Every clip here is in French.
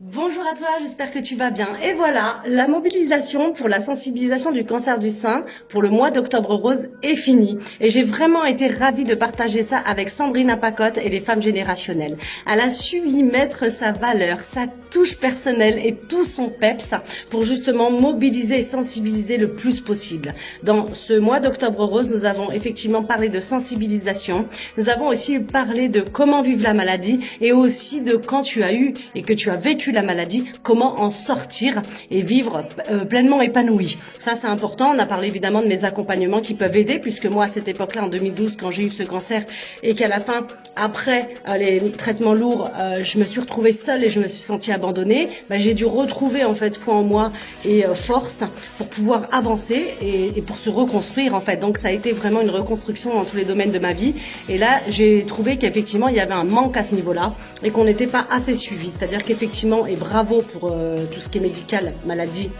Bonjour à toi, j'espère que tu vas bien. Et voilà, la mobilisation pour la sensibilisation du cancer du sein pour le mois d'Octobre Rose est finie. Et j'ai vraiment été ravie de partager ça avec Sandrine Apacote et les femmes générationnelles. Elle a su y mettre sa valeur, sa touche personnelle et tout son peps pour justement mobiliser et sensibiliser le plus possible. Dans ce mois d'Octobre Rose, nous avons effectivement parlé de sensibilisation. Nous avons aussi parlé de comment vivre la maladie et aussi de quand tu as eu et que tu as vécu la maladie, comment en sortir et vivre pleinement épanoui. Ça, c'est important. On a parlé évidemment de mes accompagnements qui peuvent aider, puisque moi, à cette époque-là, en 2012, quand j'ai eu ce cancer et qu'à la fin, après les traitements lourds, je me suis retrouvée seule et je me suis sentie abandonnée, j'ai dû retrouver en fait foi en moi et force pour pouvoir avancer et pour se reconstruire en fait. Donc ça a été vraiment une reconstruction dans tous les domaines de ma vie. Et là, j'ai trouvé qu'effectivement, il y avait un manque à ce niveau-là et qu'on n'était pas assez suivi. C'est-à-dire qu'effectivement, et bravo pour tout ce qui est médical, maladie,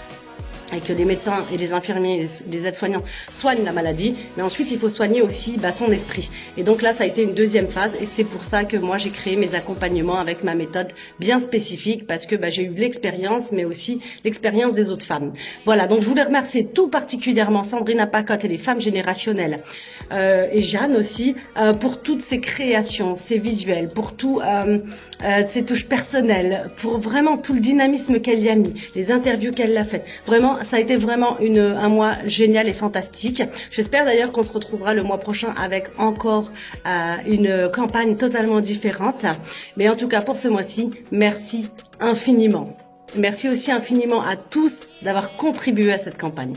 et que les médecins et les infirmiers, les aides-soignants soignent la maladie, mais ensuite il faut soigner aussi son esprit. Et donc là, ça a été une deuxième phase, et c'est pour ça que moi j'ai créé mes accompagnements avec ma méthode bien spécifique, parce que j'ai eu l'expérience, mais aussi l'expérience des autres femmes. Voilà, donc je voulais remercier tout particulièrement Sandrine Apacote et les femmes générationnelles, et Jeanne aussi, pour toutes ces créations, ces visuels, pour tout ces touches personnelles, pour vraiment tout le dynamisme qu'elle y a mis, les interviews qu'elle a faites. Vraiment, ça a été vraiment un mois génial et fantastique. J'espère d'ailleurs qu'on se retrouvera le mois prochain avec encore une campagne totalement différente. Mais en tout cas, pour ce mois-ci, merci infiniment. Merci aussi infiniment à tous d'avoir contribué à cette campagne.